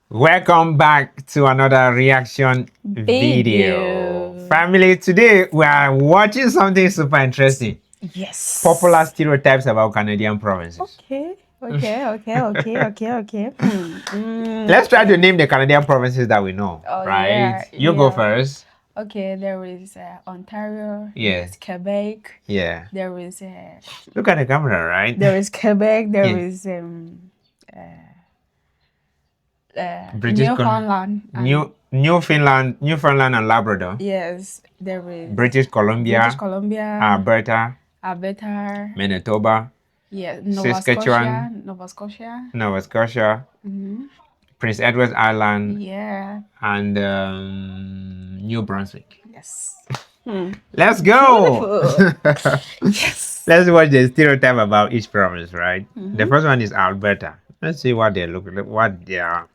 Welcome back to another reaction video. Family, today we are watching something super interesting. Yes. Popular stereotypes about Canadian provinces. Okay. Let's try to name the Canadian provinces that we know, Oh, right? yeah, You go first. Okay, there is Ontario. Yeah. There's Quebec. Yeah. There is Look at the camera, right? there is Quebec. There Yeah. is British Newfoundland. Newfoundland and Labrador. Yes, there is British Columbia, Columbia, Alberta, Manitoba, yeah, Saskatchewan, Nova Scotia, Prince Edward Island, yeah, and New Brunswick. yes. Let's go. Yes. Let's watch the stereotype about each province, right? The first one is Alberta. Let's see what they look like, what they are.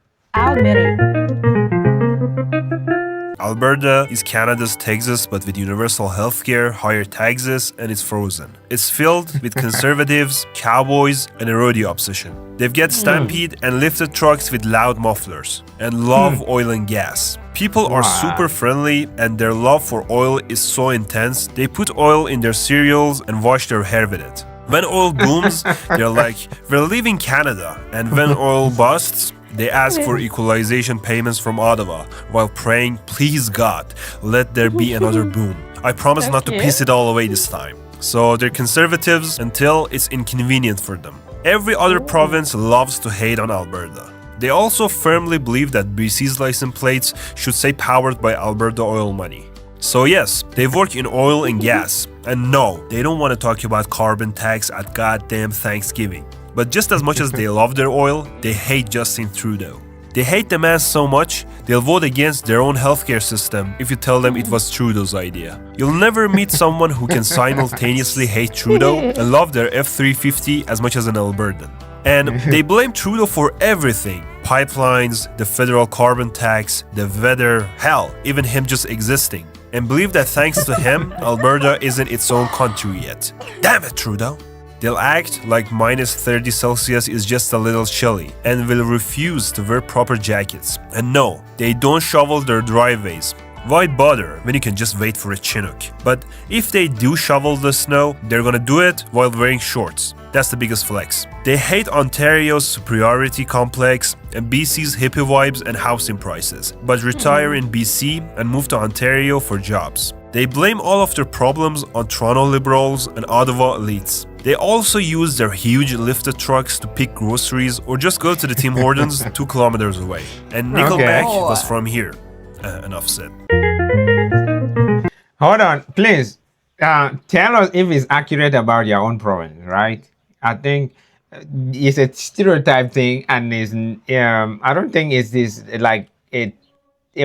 Alberta is Canada's Texas, but with universal healthcare, higher taxes, and it's frozen. It's filled with conservatives, cowboys, and a rodeo obsession. They've got stampede and lifted trucks with loud mufflers, and love oil and gas. People are super friendly, and their love for oil is so intense, they put oil in their cereals and wash their hair with it. When oil booms, they're like, we're leaving Canada. And when oil busts, they ask for equalization payments from Ottawa while praying, please God, let there be another boom. I promise not to piss it all away this time. So they're conservatives until it's inconvenient for them. Every other province loves to hate on Alberta. They also firmly believe that BC's license plates should say powered by Alberta oil money. So yes, they work in oil and gas. And no, they don't want to talk about carbon tax at goddamn Thanksgiving. But just as much as they love their oil, they hate Justin Trudeau. They hate the man so much, they'll vote against their own healthcare system if you tell them it was Trudeau's idea. You'll never meet someone who can simultaneously hate Trudeau and love their F-350 as much as an Albertan. And they blame Trudeau for everything. Pipelines, the federal carbon tax, the weather, hell, even him just existing. And believe that thanks to him, Alberta isn't its own country yet. Damn it, Trudeau! They'll act like minus 30 Celsius is just a little chilly and will refuse to wear proper jackets. And no, they don't shovel their driveways. Why bother when you can just wait for a Chinook? But if they do shovel the snow, they're gonna do it while wearing shorts. That's the biggest flex. They hate Ontario's superiority complex and BC's hippie vibes and housing prices, but retire in BC and move to Ontario for jobs. They blame all of their problems on Toronto Liberals and Ottawa elites. They also use their huge lifted trucks to pick groceries or just go to the Tim Hortons 2 kilometers away. And Nickelback was from here. Enough said. Hold on, please. Tell us if it's accurate about your own province, right? I think it's a stereotype thing, and is I don't think it's this like a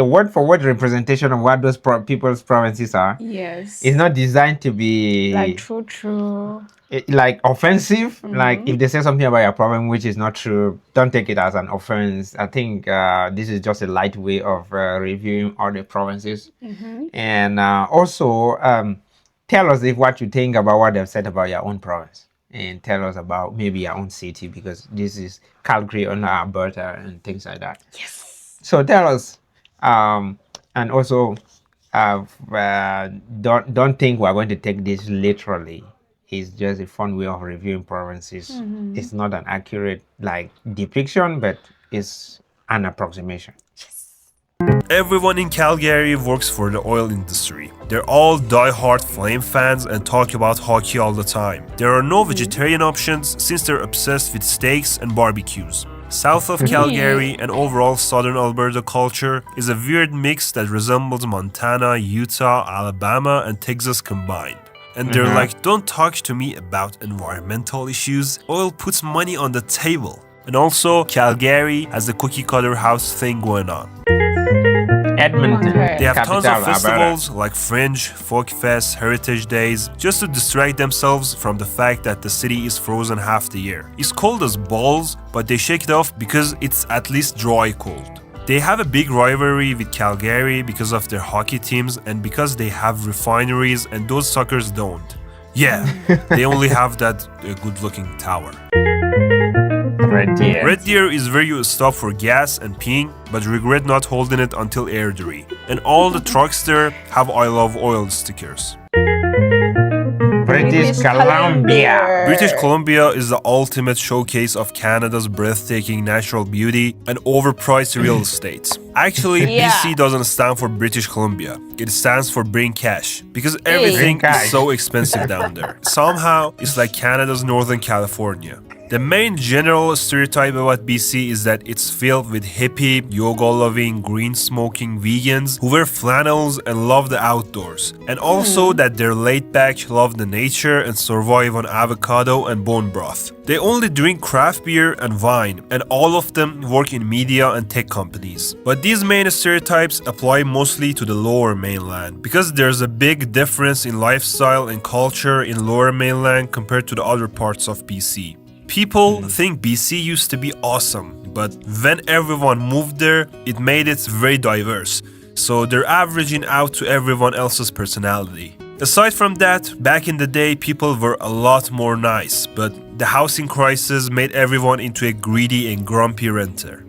word for word representation of what those people's provinces are. Yes. It's not designed to be like true. Like offensive. Like if they say something about your province which is not true, don't take it as an offense. I think this is just a light way of reviewing all the provinces. And also tell us if what you think about what they've said about your own province, and tell us about maybe your own city, because this is Calgary or Alberta and things like that. Yes. So tell us, and also don't think we're going to take this literally. It's just a fun way of reviewing provinces. It's not an accurate like depiction, but it's an approximation. Everyone in Calgary works for the oil industry. They're all die-hard Flame fans and talk about hockey all the time. There are no vegetarian options since they're obsessed with steaks and barbecues. South of Calgary and overall southern Alberta culture is a weird mix that resembles Montana, Utah, Alabama, and Texas combined. And they're like, don't talk to me about environmental issues. Oil puts money on the table. And also, Calgary has the cookie cutter house thing going on. Edmonton. They have tons of Capital, festivals Alberta. like Fringe, Folk Fest, Heritage Days, just to distract themselves from the fact that the city is frozen half the year. It's cold as balls, but they shake it off because it's at least dry cold. They have a big rivalry with Calgary because of their hockey teams and because they have refineries and those suckers don't. Yeah, they only have that good-looking tower. Red Deer. Red Deer is where you stop for gas and peeing, but regret not holding it until airdrie. And all the trucks there have I love oil stickers. British Columbia. British Columbia is the ultimate showcase of Canada's breathtaking natural beauty and overpriced real estate. Actually, BC doesn't stand for British Columbia. It stands for Bring Cash because everything is so expensive down there. Somehow, it's like Canada's Northern California. The main general stereotype about BC is that it's filled with hippie, yoga-loving, green-smoking vegans who wear flannels and love the outdoors. And also that they're laid-back, love the nature, and survive on avocado and bone broth. They only drink craft beer and wine, and all of them work in media and tech companies. But these main stereotypes apply mostly to the Lower Mainland, because there's a big difference in lifestyle and culture in Lower Mainland compared to the other parts of BC. People think BC used to be awesome, but when everyone moved there, it made it very diverse, so they're averaging out to everyone else's personality. Aside from that, back in the day, people were a lot more nice, but the housing crisis made everyone into a greedy and grumpy renter.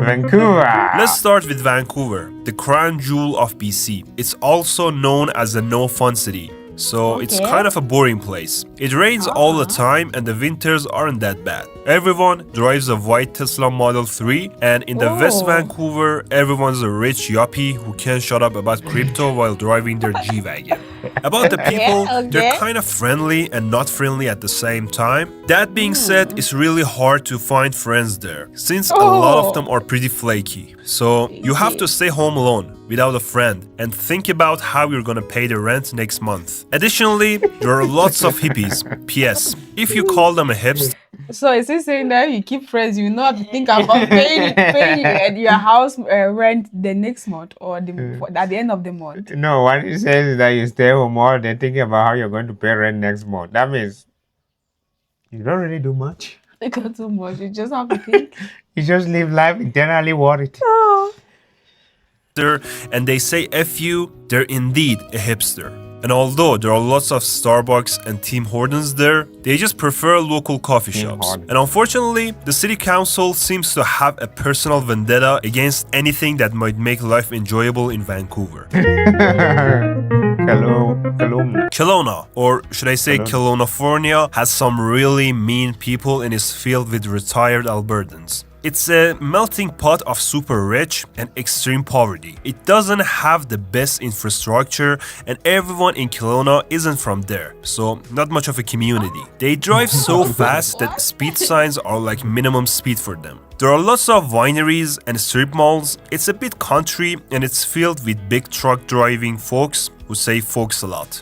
Vancouver. Let's start with Vancouver, the crown jewel of BC. It's also known as the no fun city. So it's kind of a boring place. It rains all the time and the winters aren't that bad. Everyone drives a white Tesla Model 3 and in the West Vancouver, everyone's a rich yuppie who can't shut up about crypto while driving their G-Wagon. About the people, they're kind of friendly and not friendly at the same time. That being said, it's really hard to find friends there since a lot of them are pretty flaky. So you have to stay home alone without a friend and think about how you're gonna pay the rent next month. Additionally, there are lots of hippies. P.S. If you call them a hipster, So is he saying that you keep friends, you not think about paying your house rent the next month or at the end of the month? No, what he says is that you stay home all day thinking about how you're going to pay rent next month. That means you don't really do much. Think of too much. You just have to think. You just live life internally worried. and they say F you, they're indeed a hipster. And although there are lots of Starbucks and Tim Hortons there, they just prefer local coffee shops. And unfortunately, the city council seems to have a personal vendetta against anything that might make life enjoyable in Vancouver. Kelowna, or should I say Kelownafornia, has some really mean people and is filled with retired Albertans. It's a melting pot of super rich and extreme poverty. It doesn't have the best infrastructure and everyone in Kelowna isn't from there, so not much of a community. They drive so fast that speed signs are like minimum speed for them. There are lots of wineries and strip malls. It's a bit country and it's filled with big truck driving folks who say folks a lot.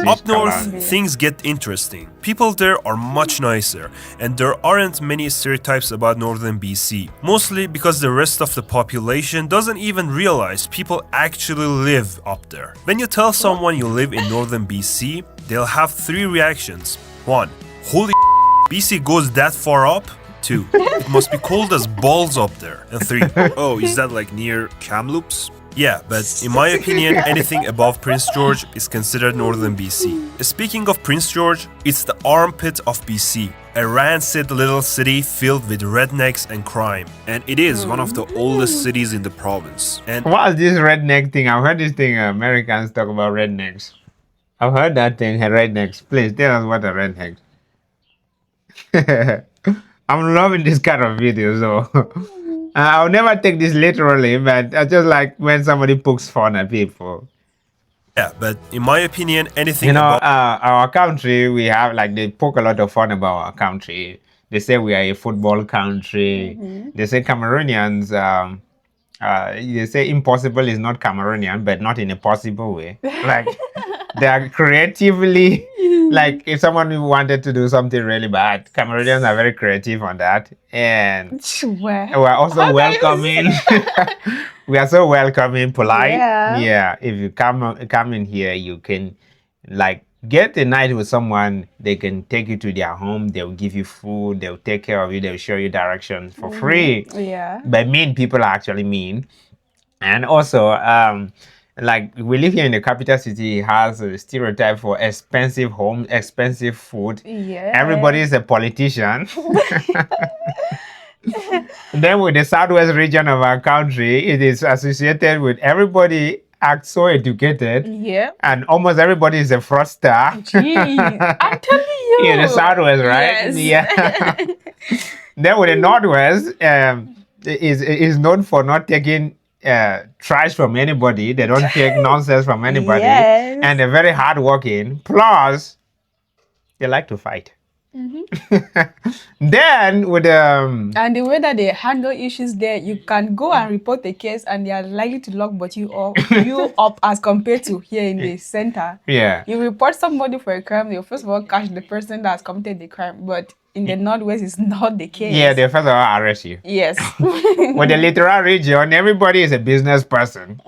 Up north, things get interesting. People there are much nicer, and there aren't many stereotypes about northern BC, mostly because the rest of the population doesn't even realize people actually live up there. When you tell someone you live in northern BC, they'll have 3 reactions. 1. Holy BC goes that far up? 2. It must be cold as balls up there. And 3. Oh, is that like near Kamloops? Yeah, but in my opinion, anything above Prince George is considered northern BC. Speaking of Prince George, it's the armpit of BC, a rancid little city filled with rednecks and crime. And it is one of the oldest cities in the province. And what is this redneck thing? I've heard this thing, Americans talk about rednecks. I've heard that thing, rednecks. Please tell us what a redneck. I'm loving this kind of videos though. I'll never take this literally, but I just like when somebody pokes fun at people. Yeah, but in my opinion, anything you know, our country, we have like they poke a lot of fun about our country. They say we are a football country. They say Cameroonians. They say impossible is not Cameroonian, but not in a possible way. Like they are creatively. Like if someone wanted to do something really bad, Cameroonians are very creative on that, and we're also welcoming. We are so welcoming, polite. Yeah. If you come in here, you can like get a night with someone. They can take you to their home. They'll give you food. They'll take care of you. They'll show you directions for free. Yeah. But mean people are actually mean, and also like we live here in the capital city, has a stereotype for expensive homes, expensive food. Yeah. Everybody is a politician. Then with the southwest region of our country, it is associated with everybody acts so educated, Yeah. and almost everybody is a fraudster. Gee, I'm telling you. In the southwest, right? Yes. Yeah. Then with the northwest, is known for not taking trash from anybody. They don't take nonsense from anybody, Yes. and they're very hardworking. Plus, they like to fight. Then with And the way that they handle issues there, you can go and report a case and they are likely to lock but you up as compared to here in the center. yeah. You report somebody for a crime, they'll first of all catch the person that has committed the crime. But in the northwest, it's not the case. Yeah, they first of all arrest you. Yes. With the littoral region, everybody is a business person.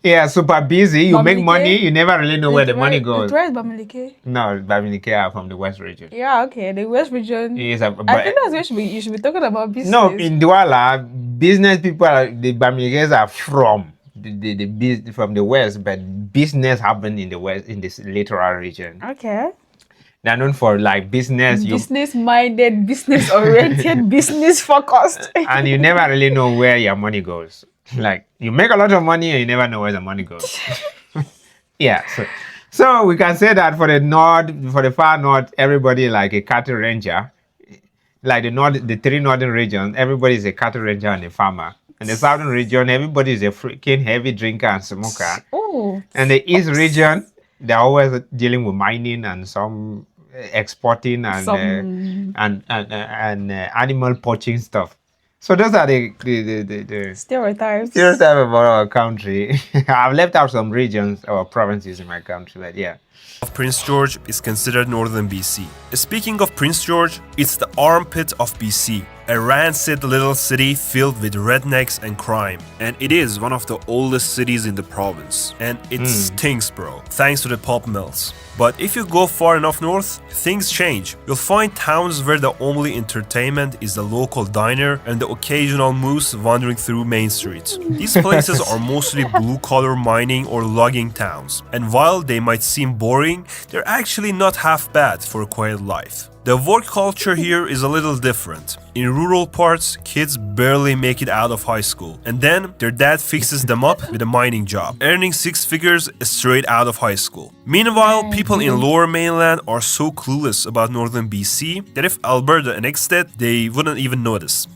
Yeah, super busy. You make Bamileke? money, you never really know where the money goes. Where is Bamileke? No, Bamileke are from the west region. Yeah, okay. The west region. Yes, I think that's where you should be talking about business. no, in Douala, business people, the Bamilikes are from from the west, but business happen in the west, in this littoral region. Okay. They're known for like business. Business-minded, business-oriented, business-focused. And you never really know where your money goes. Like you make a lot of money and you never know where the money goes. Yeah, so we can say that for the far north, everybody like a cattle ranger. Like the three northern regions, everybody is a cattle ranger and a farmer. In the southern region, everybody is a freaking heavy drinker and smoker. Oh. And the east region, they're always dealing with mining and some exporting and animal poaching stuff. So those are the Stereotypes. stereotype about our country. I've left out some regions or provinces in my country, but yeah. Of Prince George is considered northern BC. Speaking of Prince George, it's the armpit of BC, a rancid little city filled with rednecks and crime. And it is one of the oldest cities in the province. And it stinks, bro, thanks to the pulp mills. But if you go far enough north, things change. You'll find towns where the only entertainment is the local diner and the occasional moose wandering through main streets. These places are mostly blue-collar mining or logging towns. And while they might seem boring, they're actually not half bad for a quiet life. The work culture here is a little different. In rural parts, kids barely make it out of high school, and then their dad fixes them up with a mining job, earning six figures straight out of high school. Meanwhile, people in Lower Mainland are so clueless about northern BC that if Alberta annexed it, they wouldn't even notice.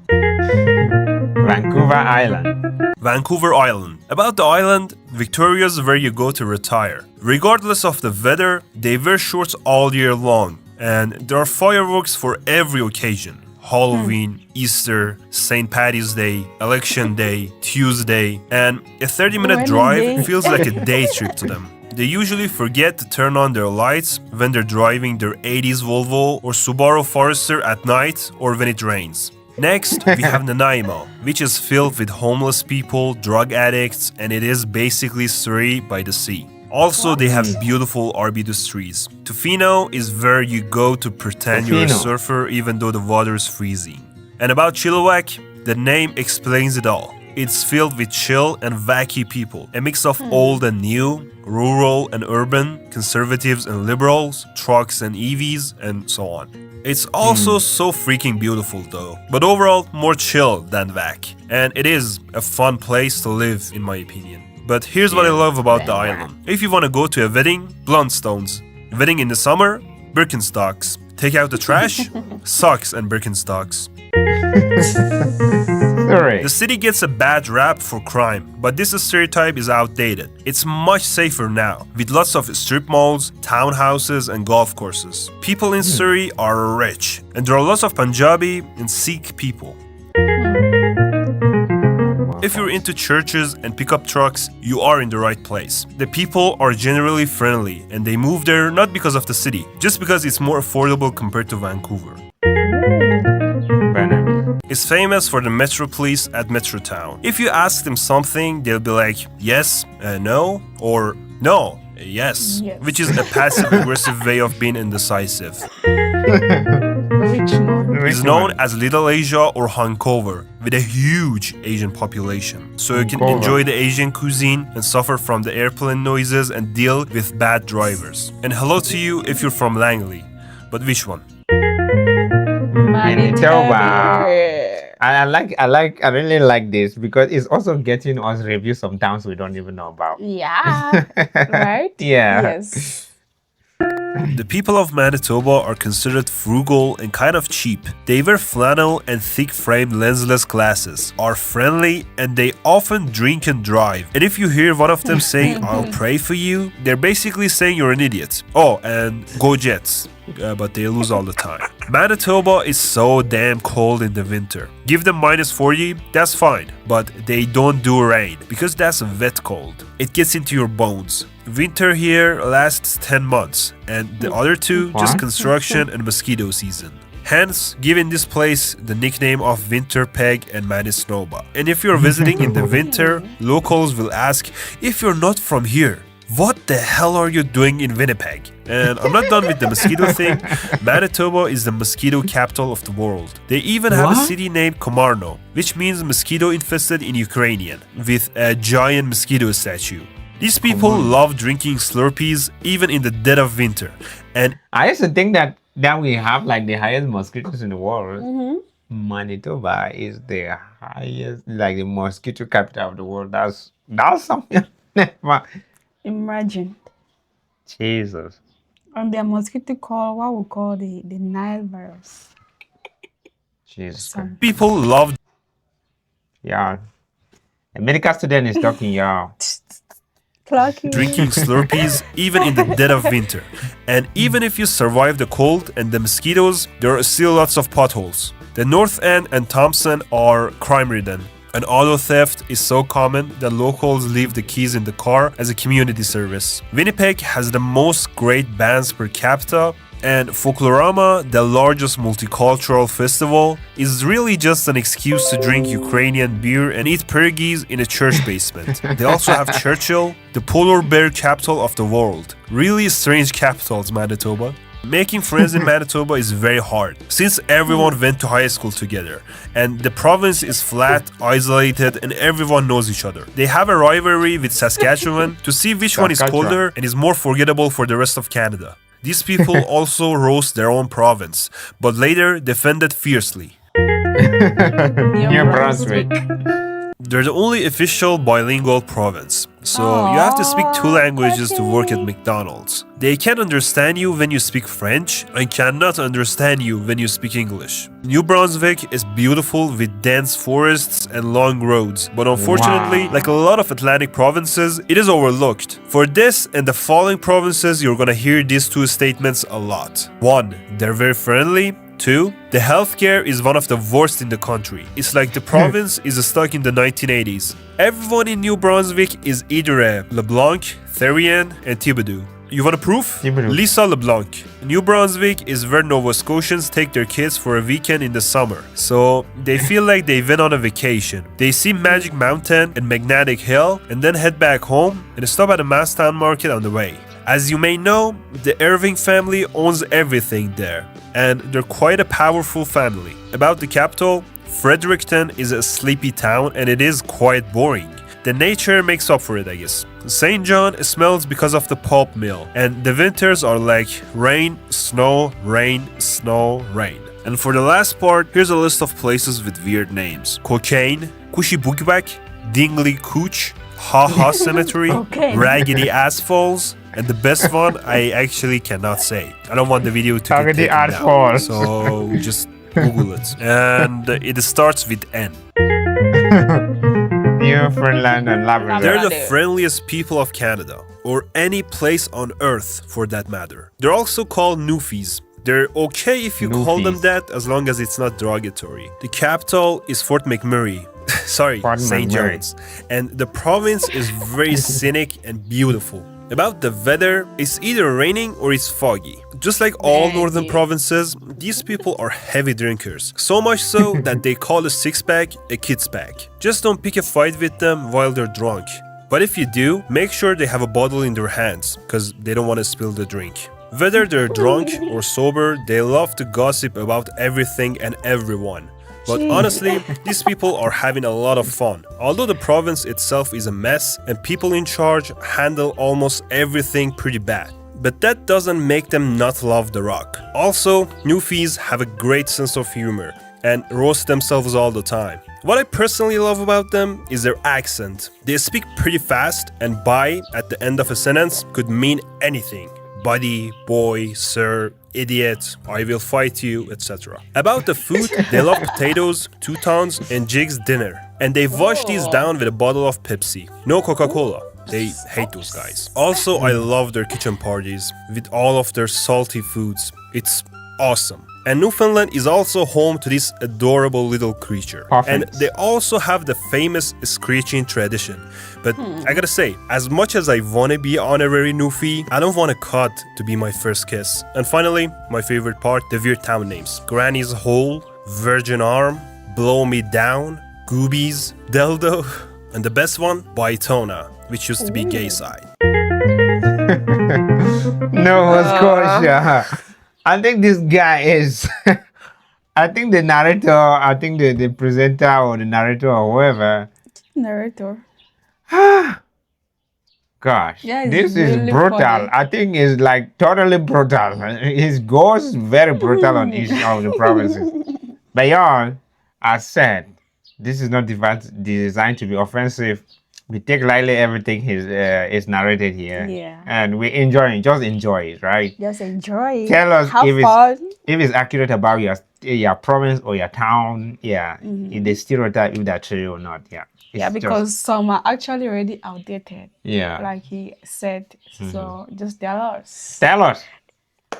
Vancouver Island. Vancouver Island. About the island, Victoria's where you go to retire. Regardless of the weather, they wear shorts all year long, and there are fireworks for every occasion. Halloween, Easter, St. Paddy's Day, Election Day, Tuesday, and a 30-minute drive feels like a day trip to them. They usually forget to turn on their lights when they're driving their 80s Volvo or Subaru Forester at night or when it rains. Next, we have Nanaimo, which is filled with homeless people, drug addicts, and it is basically Surrey by the sea. Also, they have beautiful arbutus trees. Tofino is where you go to pretend you're a surfer even though the water is freezing. And about Chilliwack, the name explains it all. It's filled with chill and wacky people, a mix of old and new, rural and urban, conservatives and liberals, trucks and EVs, and so on. It's also so freaking beautiful though, but overall more chill than wack. And it is a fun place to live in my opinion. But here's what I love about the island. If you want to go to a wedding, Bluntstones. Wedding in the summer, Birkenstocks. Take out the trash, socks and Birkenstocks. Sorry. The city gets a bad rap for crime, but this stereotype is outdated. It's much safer now, with lots of strip malls, townhouses, and golf courses. People in Surrey are rich, and there are lots of Punjabi and Sikh people. If you're into churches and pickup trucks, you are in the right place. The people are generally friendly, and they move there not because of the city, just because it's more affordable compared to Vancouver. Is famous for the Metro Police at Metrotown. If you ask them something, they'll be like, yes, no, or no, yes, which is a passive-aggressive way of being indecisive. Very Richmond. It's known as Little Asia or Vancouver, with a huge Asian population. So you can Vancouver. enjoy the Asian cuisine and suffer from the airplane noises and deal with bad drivers. And hello to you if you're from Langley. But which one? Manitoba. I really like this because it's also getting us reviews some towns we don't even know about. Yeah. Right? Yeah. Yes. The people of Manitoba are considered frugal and kind of cheap. They wear flannel and thick-framed lensless glasses, are friendly, and they often drink and drive. And if you hear one of them saying, "I'll pray for you," they're basically saying you're an idiot. Oh, and go Jets. But they lose all the time. Manitoba is so damn cold in the winter. Give them minus 40, that's fine. But they don't do rain, because that's wet cold. It gets into your bones. Winter here lasts 10 months, and the other two just What? construction and mosquito season. Hence, giving this place the nickname of Winter Peg and Manitoba. And if you're visiting in the winter, locals will ask, if you're not from here, what the hell are you doing in Winnipeg? And I'm not done with the mosquito thing. Manitoba is the mosquito capital of the world. They even have a What? city named Komarno, which means mosquito infested in Ukrainian, with a giant mosquito statue. These people love drinking Slurpees even in the dead of winter. And I used to think that we have like the highest mosquitoes in the world. Manitoba is the highest, like the mosquito capital of the world. That's something. Imagine. Jesus. And their mosquito call what we call the Nile virus. Jesus. Some- people love Yeah. A medical student is talking, y'all. Clocking. drinking Slurpees even in the dead of winter. And even if you survive the cold and the mosquitoes, there are still lots of potholes. The North End and Thompson are crime-ridden. And auto theft is so common that locals leave the keys in the car as a community service. Winnipeg has the most great bands per capita, and Folklorama, the largest multicultural festival, is really just an excuse to drink Ukrainian beer and eat pierogies in a church basement. They also have Churchill, the polar bear capital of the world. Really strange capitals, Manitoba. Making friends in Manitoba is very hard, since everyone went to high school together, and the province is flat, isolated, and everyone knows each other. They have a rivalry with Saskatchewan to see which one is Saskatchewan. colder and is more forgettable for the rest of Canada. These people also roast their own province, but later defended fiercely. New Brunswick. They're the only official bilingual province, so you have to speak two languages to work at McDonald's. They can understand you when you speak French and cannot understand you when you speak English. New Brunswick is beautiful with dense forests and long roads, but unfortunately, Wow. like a lot of Atlantic provinces, it is overlooked. For this and the following provinces, you're gonna hear these two statements a lot. 1. They're very friendly. 2. The healthcare is one of the worst in the country. It's like the province is stuck in the 1980s. Everyone in New Brunswick is either a LeBlanc, Therrien, and Thibodeau. You want a proof? Thibodeau. Lisa LeBlanc. New Brunswick is where Nova Scotians take their kids for a weekend in the summer. So they feel like they went on a vacation. They see Magic Mountain and Magnetic Hill and then head back home and stop at a Masstown market on the way. As you may know, the Irving family owns everything there, and they're quite a powerful family. About the capital, Fredericton is a sleepy town and it is quite boring. The nature makes up for it, I guess. St. John smells because of the pulp mill, and the winters are like rain, snow, rain, snow, rain. And for the last part, here's a list of places with weird names. Cocaine, Kushibugbak, Dingley Cooch, Ha Ha Cemetery, Okay. Raggedy Ass Falls, and the best one I actually cannot say. I don't want the video to Raggedy get taken Ass down, Falls. so just Google it. And it starts with N. Newfoundland and Labrador. They're the Labrador. friendliest people of Canada, or any place on earth for that matter. They're also called Newfies. They're okay if you call them Newfies. that as long as it's not derogatory. The capital is Fort McMurray. Sorry, Fort St. McMurray. John's. And the province is very scenic and beautiful. About the weather, it's either raining or it's foggy. Just like all northern Foggy. provinces, these people are heavy drinkers. So much so that they call a six-pack a kid's pack. Just don't pick a fight with them while they're drunk. But if you do, make sure they have a bottle in their hands, because they don't want to spill the drink. Whether they're drunk or sober, they love to gossip about everything and everyone. But honestly, these people are having a lot of fun. Although the province itself is a mess and people in charge handle almost everything pretty bad. But that doesn't make them not love the rock. Also, Newfies have a great sense of humor and roast themselves all the time. What I personally love about them is their accent. They speak pretty fast, and "bye" at the end of a sentence could mean anything. Buddy, boy, sir, idiot, I will fight you, etc. About the food, they love potatoes, Teutons, and Jig's dinner. And they wash these down with a bottle of Pepsi. No Coca-Cola. They hate those guys. Also, I love their kitchen parties with all of their salty foods. It's awesome. And Newfoundland is also home to this adorable little creature. Perfect. And they also have the famous screeching tradition. But I gotta say, as much as I wanna be honorary Newfie, I don't want a cut to be my first kiss. And finally, my favorite part, the weird town names. Granny's Hole, Virgin Arm, Blow Me Down, Goobies, Deldo, and the best one, Baitona, which used to be gay side. Nova Scotia. I think this guy is. I think the narrator, I think the presenter or the narrator or whoever. Narrator. Gosh, Yeah, it's this is really brutal. funny. I think it's like totally brutal. His goes very brutal on each of the provinces. But y'all, as said, this is not designed to be offensive. We take lightly everything is narrated here. Yeah. And we enjoy it. Just enjoy it, right? Just enjoy. Tell us Have if fun. it's accurate about your province or your town. Yeah. If the stereotype, if that's true or not. Yeah. It's Yeah, just- because some are actually already outdated, yeah. like he said. So just tell us. Tell us.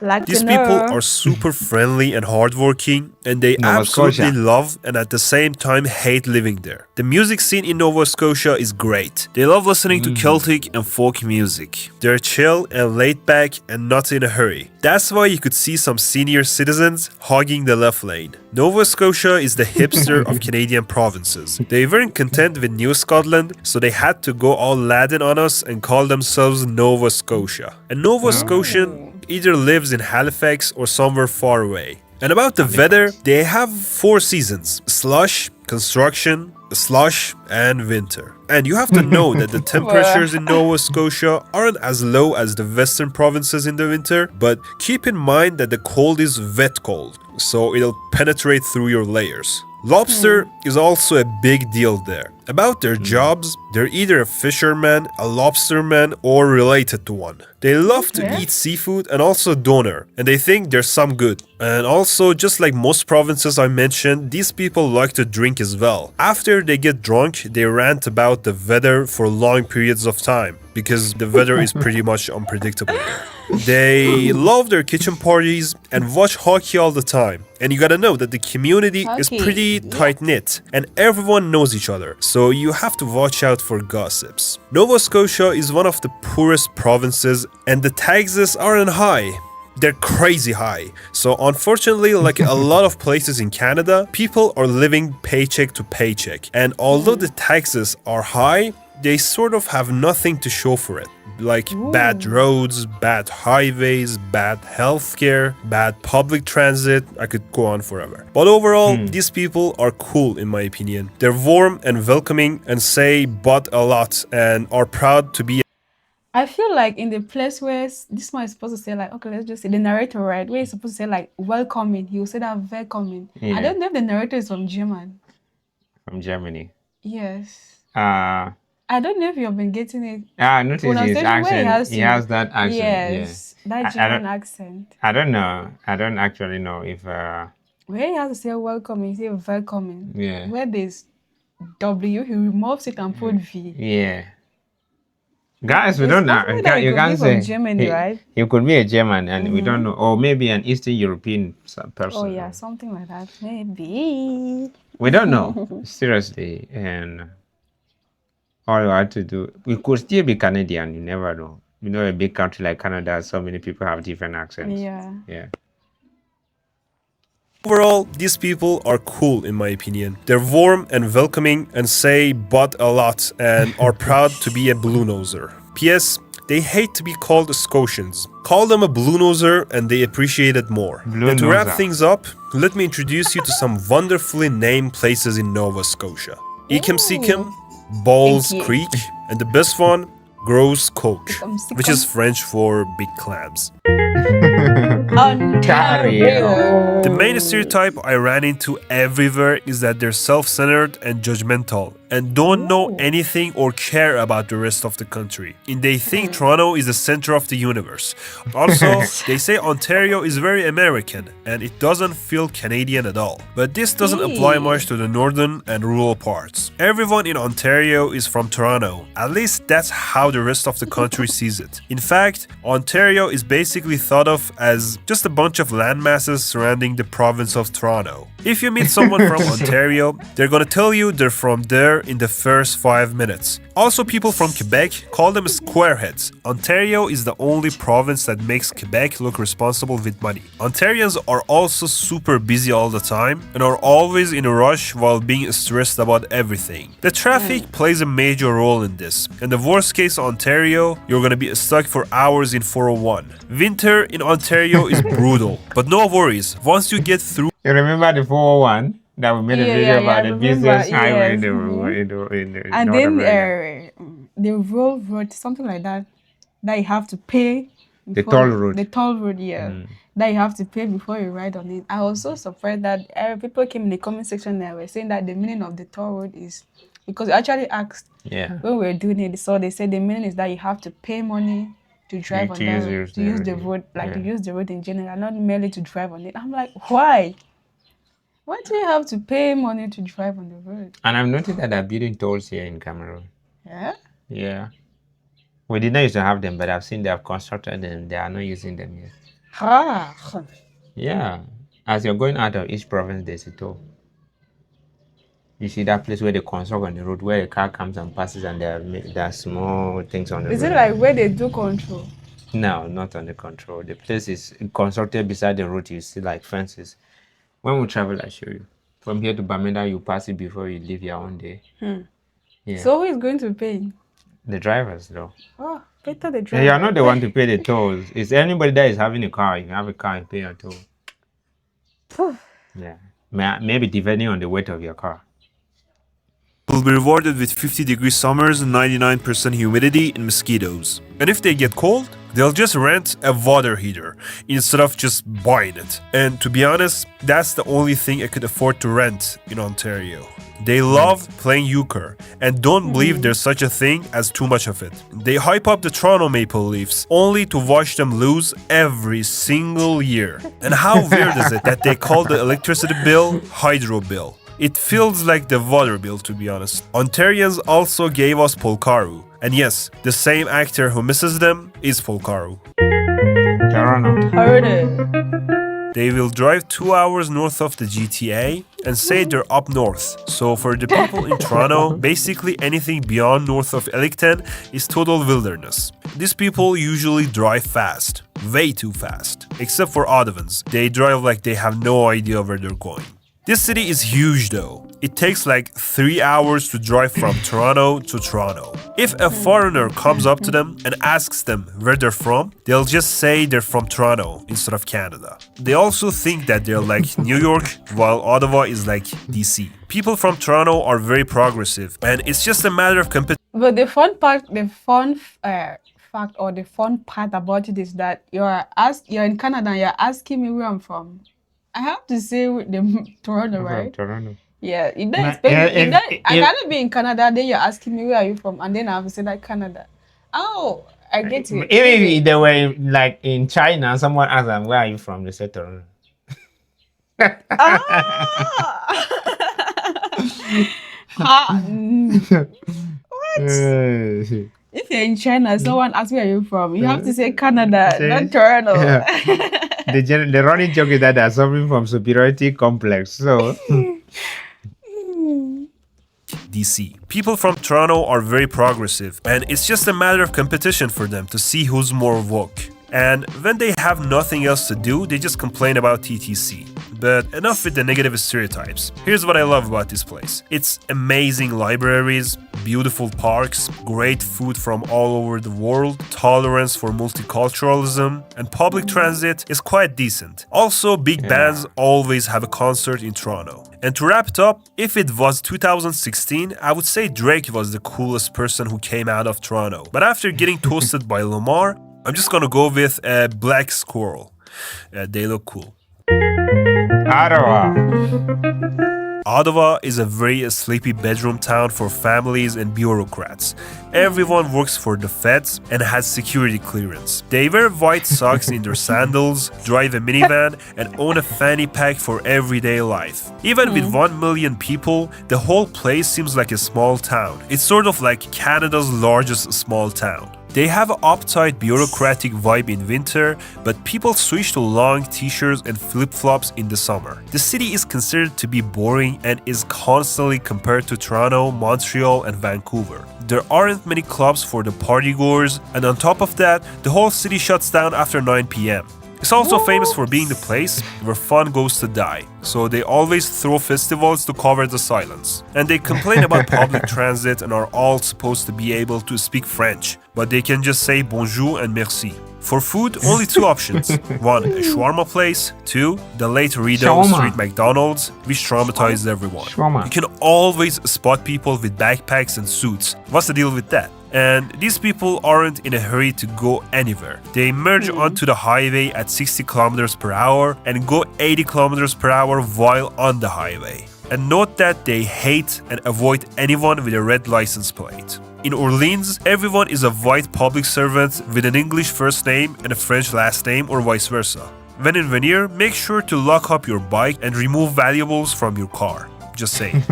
Like These to people know. are super friendly and hardworking, and they Nova absolutely Scotia. love and at the same time hate living there. The music scene in Nova Scotia is great. They love listening to Celtic and folk music. They're chill and laid back and not in a hurry. That's why you could see some senior citizens hogging the left lane. Nova Scotia is the hipster of Canadian provinces. They weren't content with New Scotland, so they had to go all Latin on us and call themselves Nova Scotia. A Nova Scotian either lives in Halifax or somewhere far away. And about the weather, they have 4 seasons: slush, construction, slush, and winter. And you have to know that the temperatures in Nova Scotia aren't as low as the western provinces in the winter, but keep in mind that the cold is wet cold, so it'll penetrate through your layers. Lobster is also a big deal there. About their jobs, they're either a fisherman, a lobsterman, or related to one. They love to eat seafood and also doner, and they think there's some good. And also, just like most provinces I mentioned, these people like to drink as well. After they get drunk, they rant about the weather for long periods of time, because the weather is pretty much unpredictable there. They love their kitchen parties and watch hockey all the time. And you gotta know that the community is Hockey, pretty tight-knit and everyone knows each other, so you have to watch out for gossips. Nova Scotia is one of the poorest provinces and the taxes aren't high. They're crazy high. So unfortunately, like a lot of places in Canada, people are living paycheck to paycheck. And although the taxes are high, they sort of have nothing to show for it. Like bad roads, bad highways, bad healthcare, bad public transit. I could go on forever. But overall, these people are cool in my opinion. They're warm and welcoming and say but a lot and are proud to be. I feel like in the place where this one is supposed to say like, okay, let's just say the narrator, right? Where he's supposed to say like welcoming, he will say that welcoming. Yeah. I don't know if the narrator is from German. From Germany. Yes. I I don't know if you've been getting it. noticed his Pronunciation where accent. he He has has that accent. Yes, Yeah. that German accent. I don't know. I don't actually know if. Where he has to say welcoming, he say welcoming. Yeah. Where there's W, he removes it and put V. Yeah. Guys, we It's don't know. possible that You it could can't be say. from Germany, right? He could be a German, and we don't know, or maybe an Eastern European person. Oh yeah, something like that. Maybe. We don't know, seriously. And all you have to do, we could still be Canadian. You never know. You know, a big country like Canada, so many people have different accents. Yeah. Yeah. Overall, these people are cool in my opinion. They're warm and welcoming and say but a lot and are proud to be a blue noser. P.S. they hate to be called Scotians. Call them a blue noser and they appreciate it more. And to wrap things up, let me introduce you to some wonderfully named places in Nova Scotia. Ikim-Sikim, Balls Creek, and the best one, Gros Coq, which is French for big clams. Ontario. The main stereotype I ran into everywhere is that they're self-centered and judgmental and don't know anything or care about the rest of the country. And they think Toronto is the center of the universe. Also, they say Ontario is very American and it doesn't feel Canadian at all. But this doesn't apply much to the northern and rural parts. Everyone in Ontario is from Toronto. At least that's how the rest of the country sees it. In fact, Ontario is basically thought of as just a bunch of landmasses surrounding the province of Toronto. If you meet someone from Ontario, they're gonna tell you they're from there in the first 5 minutes. Also, people from Quebec call them squareheads. Ontario is the only province that makes Quebec look responsible with money. Ontarians are also super busy all the time and are always in a rush while being stressed about everything. The traffic plays a major role in this. In the worst case Ontario, you're gonna be stuck for hours in 401. Winter in Ontario is brutal, but no worries, once you get through. You remember the 401 that we made a video about the business highway in the and North then America. the road, something like that you have to pay. The toll road. The toll road, that you have to pay before you ride on it. I was so surprised that people came in the comment section and were saying that the meaning of the toll road is, because we actually asked when we were doing it, so they said the meaning is that you have to pay money to drive on that road, to use the road, to use the road in general, not merely to drive on it. I'm like, why? Why do you have to pay money to drive on the road? And I've noticed that they're building tolls here in Cameroon. Yeah? Yeah. We did not used to have them, but I've seen they have constructed them. They are not using them yet. Ah. Yeah. As you're going out of each province, there's a toll. You see that place where they construct on the road, where a car comes and passes and there are small things on the road. Is it like where they do control? No, not on the control. The place is constructed beside the road. You see like fences. When we travel, I show you. From here to Bamenda, you pass it before you leave your own day. Yeah. So who is going to pay? The drivers, though. Oh, better the driver. You are not the one to pay the tolls. It's anybody that is having a car. If you have a car, you pay your toll. Yeah. Maybe depending on the weight of your car. Will be rewarded with 50-degree summers and 99% humidity and mosquitoes. And if they get cold, they'll just rent a water heater instead of just buying it. And to be honest, that's the only thing I could afford to rent in Ontario. They love playing euchre and don't believe there's such a thing as too much of it. They hype up the Toronto Maple Leafs only to watch them lose every single year. And how weird is it that they call the electricity bill hydro bill? It feels like the water bill, to be honest. Ontarians also gave us Polkaru. And yes, the same actor who misses them is Polkaru. Toronto. Heard it. They will drive 2 hours north of the GTA and say they're up north. So for the people in Toronto, basically anything beyond north of Ellicton is total wilderness. These people usually drive fast. Way too fast. Except for Ottawans. They drive like they have no idea where they're going. This city is huge though. It takes like 3 hours to drive from Toronto to Toronto. If a foreigner comes up to them and asks them where they're from, they'll just say they're from Toronto instead of Canada. They also think that they're like New York, while Ottawa is like DC. People from Toronto are very progressive, and it's just a matter of competition. But the fun fact about it is that you're in Canada and you're asking me where I'm from. I have to say the Toronto, right? Toronto. Yeah, I cannot be in Canada, then you're asking me where are you from, and then I have to say like Canada. Oh, I get it. If they were like in China, someone asked them, where are you from? They said Toronto. What? If you're in China, someone asks where are you from, you have to say Canada, not Toronto. Yeah. The running joke is that they're suffering from superiority complex. So DC. People from Toronto are very progressive, and it's just a matter of competition for them to see who's more woke. And when they have nothing else to do, they just complain about TTC. But enough with the negative stereotypes. Here's what I love about this place. It's amazing libraries, beautiful parks, great food from all over the world, tolerance for multiculturalism, and public transit is quite decent. Also, big bands always have a concert in Toronto. And to wrap it up, if it was 2016, I would say Drake was the coolest person who came out of Toronto. But after getting toasted by Lamar, I'm just gonna go with a Black Squirrel. They look cool. Ottawa. Ottawa is a very sleepy bedroom town for families and bureaucrats. Everyone works for the feds and has security clearance. They wear white socks in their sandals, drive a minivan, and own a fanny pack for everyday life. Even with 1 million people, the whole place seems like a small town. It's sort of like Canada's largest small town. They have an uptight bureaucratic vibe in winter, but people switch to long t-shirts and flip-flops in the summer. The city is considered to be boring and is constantly compared to Toronto, Montreal, and Vancouver. There aren't many clubs for the partygoers, and on top of that, the whole city shuts down after 9 p.m. It's also famous for being the place where fun goes to die, so they always throw festivals to cover the silence. And they complain about public transit and are all supposed to be able to speak French, but they can just say bonjour and merci. For food, only 2 options. 1, a shawarma place. 2, the late Rideau Street McDonald's, which traumatized everyone. You can always spot people with backpacks and suits. What's the deal with that? And these people aren't in a hurry to go anywhere. They merge onto the highway at 60 kilometers per hour and go 80 kilometers per hour while on the highway. And note that they hate and avoid anyone with a red license plate. In Orleans, everyone is a white public servant with an English first name and a French last name or vice versa. When in Vanier, make sure to lock up your bike and remove valuables from your car. Just saying.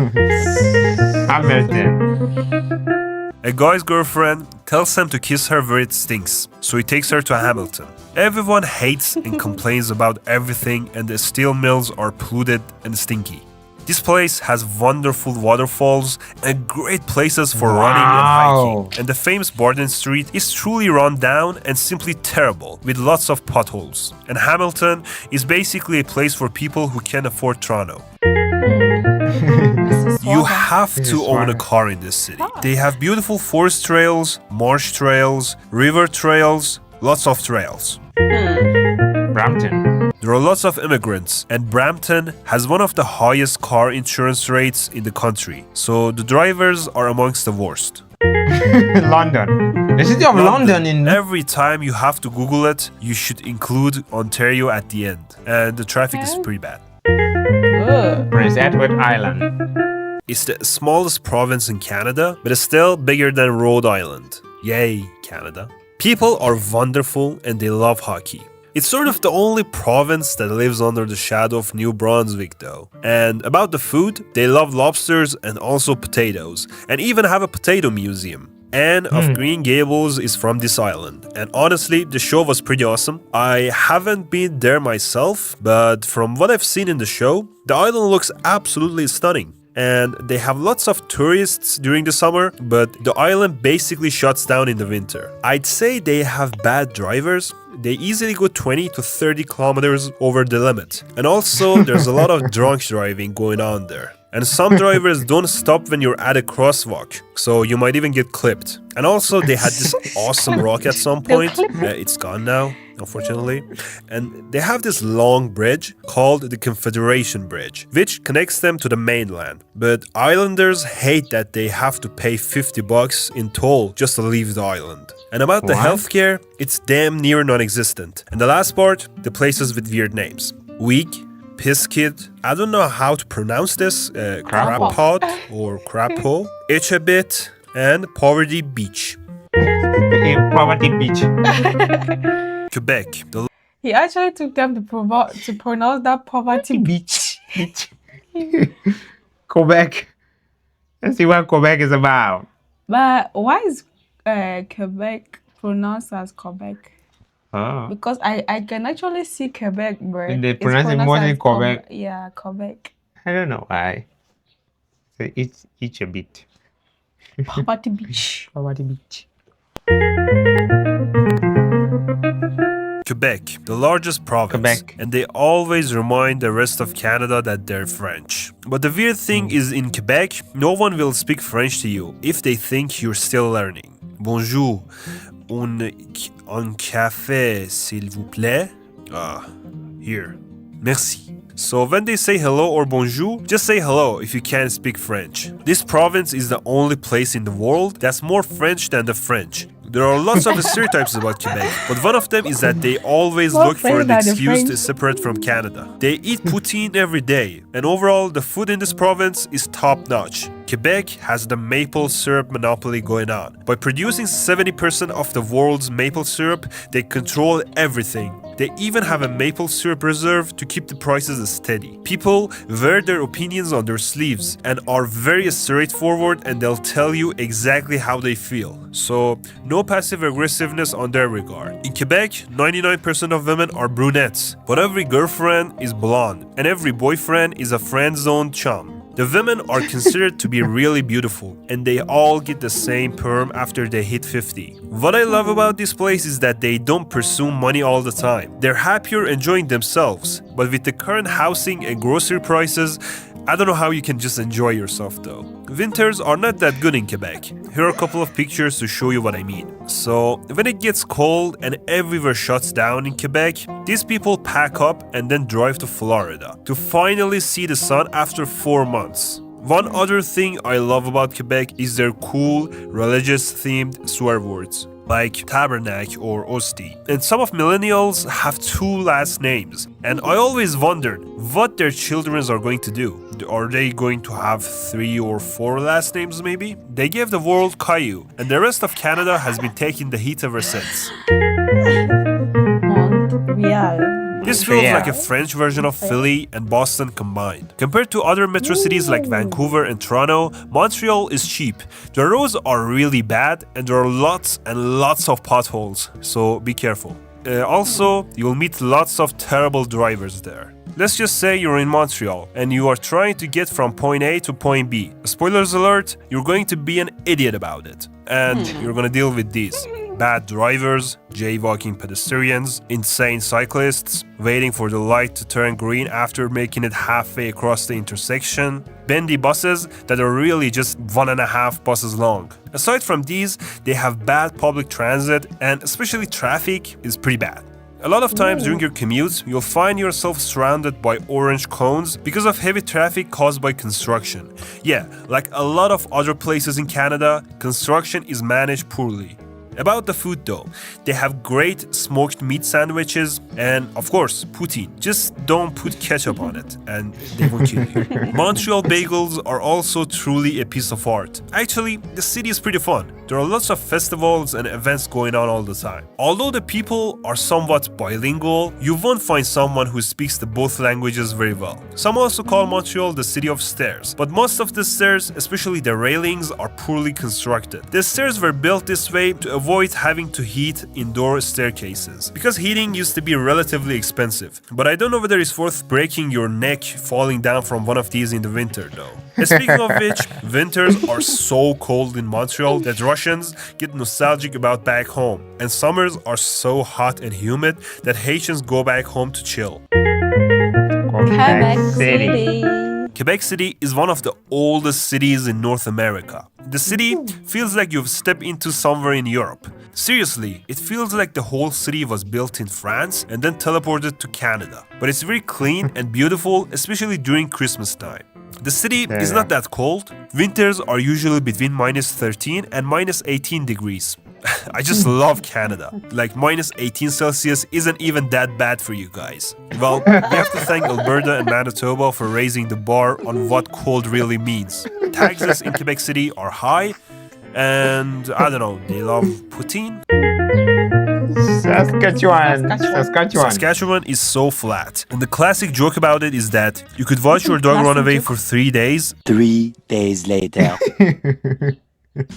A guy's girlfriend tells him to kiss her where it stinks, so he takes her to Hamilton. Everyone hates and complains about everything, and the steel mills are polluted and stinky. This place has wonderful waterfalls and great places for running and hiking. And the famous Borden Street is truly run down and simply terrible, with lots of potholes. And Hamilton is basically a place for people who can afford Toronto. You have to own a car in this city. They have beautiful forest trails, marsh trails, river trails, lots of trails. Brampton. There are lots of immigrants, and Brampton has one of the highest car insurance rates in the country, so the drivers are amongst the worst. London. The city of London in... Every time you have to Google it, you should include Ontario at the end, and the traffic is pretty bad. Prince Edward Island. It's the smallest province in Canada, but it's still bigger than Rhode Island. Yay, Canada. People are wonderful and they love hockey. It's sort of the only province that lives under the shadow of New Brunswick though. And about the food, they love lobsters and also potatoes, and even have a potato museum. Anne of Green Gables is from this island, and honestly, the show was pretty awesome. I haven't been there myself, but from what I've seen in the show, the island looks absolutely stunning. And they have lots of tourists during the summer, but the island basically shuts down in the winter. I'd say they have bad drivers. They easily go 20 to 30 kilometers over the limit. And also, there's a lot of drunk driving going on there. And some drivers don't stop when you're at a crosswalk, so you might even get clipped. And also, they had this awesome rock at some point. It's gone now, unfortunately. And they have this long bridge called the Confederation Bridge, which connects them to the mainland. But islanders hate that they have to pay $50 in toll just to leave the island. And about the healthcare, it's damn near non-existent. And the last part, the places with weird names. Weak, Piskid, I don't know how to pronounce this, Crapot or Crapo, Itchabit, and Poverty Beach. Poverty Beach. Quebec. He actually took time to pronounce that Poverty Beach. Quebec. Let's see what Quebec is about. But why is Quebec pronounced as Quebec? Oh. Because I can actually see Quebec, but they pronounce it more than Quebec. Yeah, Quebec. I don't know why. So it's a bit. Poverty Beach. Poverty Beach. Quebec Quebec, the largest province, and they always remind the rest of Canada that they're French. But the weird thing is in Quebec, no one will speak French to you if they think you're still learning. Bonjour, un café s'il vous plaît? Here. Merci. So when they say hello or bonjour, just say hello if you can't speak French. This province is the only place in the world that's more French than the French. There are lots of stereotypes about Quebec, but one of them is that they always look for an excuse to separate from Canada. They eat poutine every day, and overall, the food in this province is top-notch. Quebec has the maple syrup monopoly going on. By producing 70% of the world's maple syrup, they control everything. They even have a maple syrup reserve to keep the prices steady. People wear their opinions on their sleeves and are very straightforward, and they'll tell you exactly how they feel. So, no passive aggressiveness on their regard. In Quebec, 99% of women are brunettes, but every girlfriend is blonde, and every boyfriend is a friend-zoned chum. The women are considered to be really beautiful, and they all get the same perm after they hit 50. What I love about this place is that they don't pursue money all the time. They're happier enjoying themselves, but with the current housing and grocery prices, I don't know how you can just enjoy yourself though. Winters are not that good in Quebec. Here are a couple of pictures to show you what I mean. So, when it gets cold and everywhere shuts down in Quebec, these people pack up and then drive to Florida to finally see the sun after 4 months. One other thing I love about Quebec is their cool, religious-themed swear words, like tabernacle or hostie. And some of millennials have 2 last names, and I always wondered what their children are going to do. Are they going to have 3 or 4 last names maybe? They gave the world Caillou, and the rest of Canada has been taking the heat ever since. Montreal. This feels like a French version of Philly and Boston combined. Compared to other metro cities like Vancouver and Toronto, Montreal is cheap. The roads are really bad, and there are lots and lots of potholes, so be careful. Also, you'll meet lots of terrible drivers there. Let's just say you're in Montreal and you are trying to get from point A to point B. Spoilers alert, you're going to be an idiot about it. And you're going to deal with these. Bad drivers, jaywalking pedestrians, insane cyclists, waiting for the light to turn green after making it halfway across the intersection, bendy buses that are really just 1.5 buses long. Aside from these, they have bad public transit, and especially traffic is pretty bad. A lot of times during your commutes, you'll find yourself surrounded by orange cones because of heavy traffic caused by construction. Yeah, like a lot of other places in Canada, construction is managed poorly. About the food though, they have great smoked meat sandwiches and, of course, poutine. Just don't put ketchup on it and they won't kill you. Montreal bagels are also truly a piece of art. Actually, the city is pretty fun. There are lots of festivals and events going on all the time. Although the people are somewhat bilingual, you won't find someone who speaks the both languages very well. Some also call Montreal the city of stairs, but most of the stairs, especially the railings, are poorly constructed. The stairs were built this way to avoid having to heat indoor staircases, because heating used to be relatively expensive. But I don't know whether it's worth breaking your neck falling down from one of these in the winter though. Speaking of which, winters are so cold in Montreal that Russians get nostalgic about back home, and summers are so hot and humid that Haitians go back home to chill. Quebec City. Quebec City is one of the oldest cities in North America. The city feels like you've stepped into somewhere in Europe. Seriously, it feels like the whole city was built in France and then teleported to Canada. But it's very clean and beautiful, especially during Christmas time. The city is not that cold. Winters are usually between -13 and -18 degrees. I just love Canada. Like -18 Celsius isn't even that bad for you guys. Well, we have to thank Alberta and Manitoba for raising the bar on what cold really means. Taxes in Quebec City are high, and I don't know, they love poutine. Saskatchewan is so flat. And the classic joke about it is that you could watch your dog run away for 3 days. 3 days later.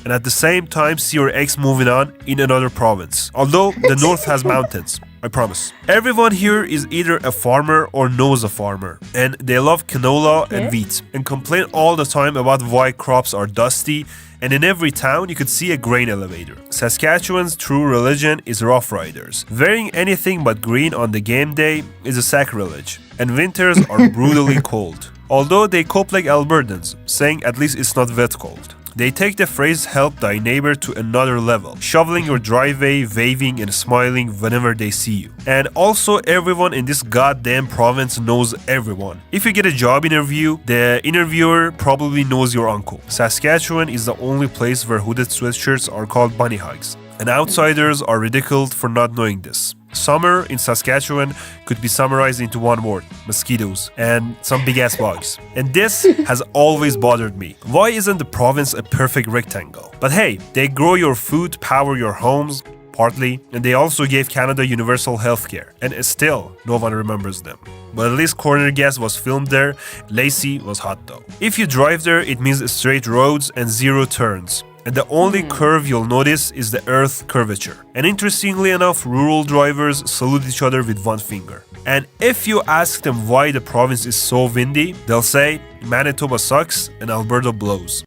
And at the same time see your ex moving on in another province. Although the north has mountains, I promise. Everyone here is either a farmer or knows a farmer. And they love canola and wheat. And complain all the time about why crops are dusty And in every town, you could see a grain elevator. Saskatchewan's true religion is Rough Riders. Wearing anything but green on the game day is a sacrilege, and winters are brutally cold. Although they cope like Albertans, saying at least it's not wet cold. They take the phrase help thy neighbor to another level, shoveling your driveway, waving and smiling whenever they see you. And also everyone in this goddamn province knows everyone. If you get a job interview, the interviewer probably knows your uncle. Saskatchewan is the only place where hooded sweatshirts are called bunny hugs, and outsiders are ridiculed for not knowing this. Summer in Saskatchewan could be summarized into one word: mosquitoes and some big-ass bugs. And this has always bothered me. Why isn't the province a perfect rectangle? But hey, they grow your food, power your homes, partly, and they also gave Canada universal healthcare. And still, no one remembers them. But at least Corner Gas was filmed there. Lacey was hot though. If you drive there, it means straight roads and zero turns. And the only curve you'll notice is the earth curvature. And interestingly enough, rural drivers salute each other with one finger. And if you ask them why the province is so windy, they'll say Manitoba sucks and Alberta blows.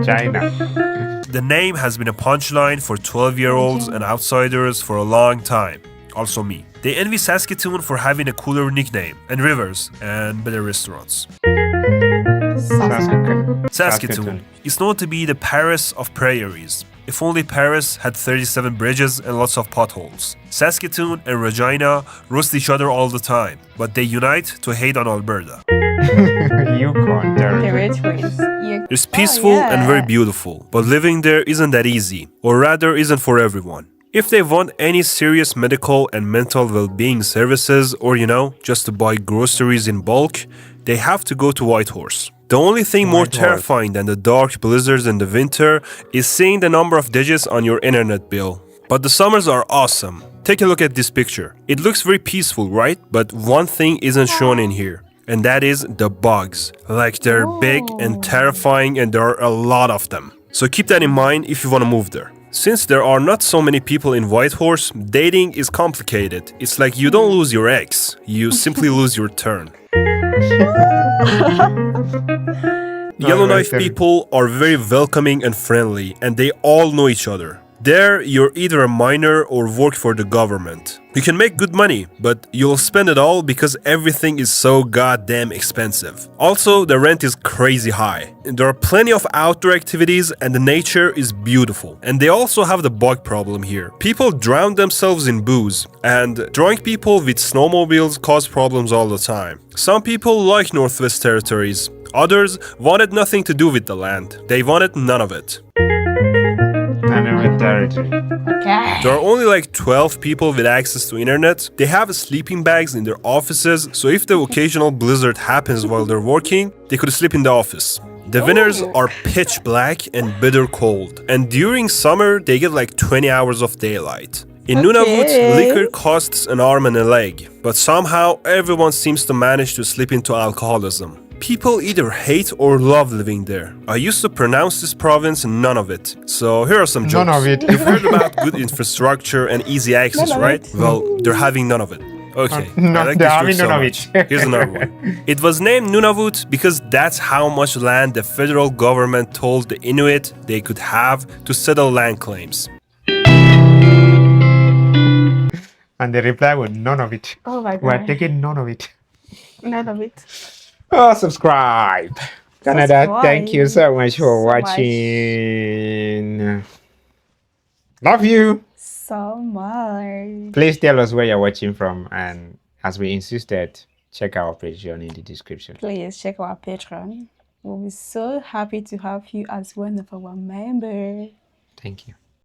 China. The name has been a punchline for 12-year-olds and outsiders for a long time. Also me. They envy Saskatoon for having a cooler nickname, and rivers, and better restaurants. Saskatoon is known to be the Paris of prairies. If only Paris had 37 bridges and lots of potholes. Saskatoon and Regina roast each other all the time, but they unite to hate on Alberta. Yukon territory. It's peaceful and very beautiful, but living there isn't that easy, or rather isn't for everyone. If they want any serious medical and mental well-being services, or just to buy groceries in bulk, they have to go to Whitehorse. The only thing more terrifying than the dark blizzards in the winter is seeing the number of digits on your internet bill. But the summers are awesome. Take a look at this picture. It looks very peaceful, right? But one thing isn't shown in here, and that is the bugs. Like, they're big and terrifying, and there are a lot of them. So keep that in mind if you want to move there. Since there are not so many people in Whitehorse, dating is complicated. It's like you don't lose your ex, you simply lose your turn. Yellowknife people are very welcoming and friendly, and they all know each other. There, you're either a miner or work for the government. You can make good money, but you'll spend it all because everything is so goddamn expensive. Also, the rent is crazy high. There are plenty of outdoor activities and the nature is beautiful. And they also have the bug problem here. People drown themselves in booze, and drunk people with snowmobiles cause problems all the time. Some people like Northwest Territories. Others wanted nothing to do with the land. They wanted none of it. Territory. Okay. There are only like 12 people with access to internet. They have sleeping bags in their offices, so if the occasional blizzard happens while they're working, they could sleep in the office. The winters are pitch black and bitter cold, and during summer they get like 20 hours of daylight. In Nunavut, liquor costs an arm and a leg, but somehow everyone seems to manage to slip into alcoholism. People either hate or love living there. I used to pronounce this province none of it. So here are some jokes. None of it. You've heard about good infrastructure and easy access, right? Well, they're having none of it. Okay. They're having none of it. Here's another one. It was named Nunavut because that's how much land the federal government told the Inuit they could have to settle land claims. And the reply was none of it. Oh my God. We're taking none of it. None of it. Oh, subscribe. Canada, thank you so much for much. watching. Love you. So much. Please tell us where you're watching from, and as we insisted, check our Patreon in the description. Please check our Patreon. We'll be so happy to have you as one of our members. Thank you.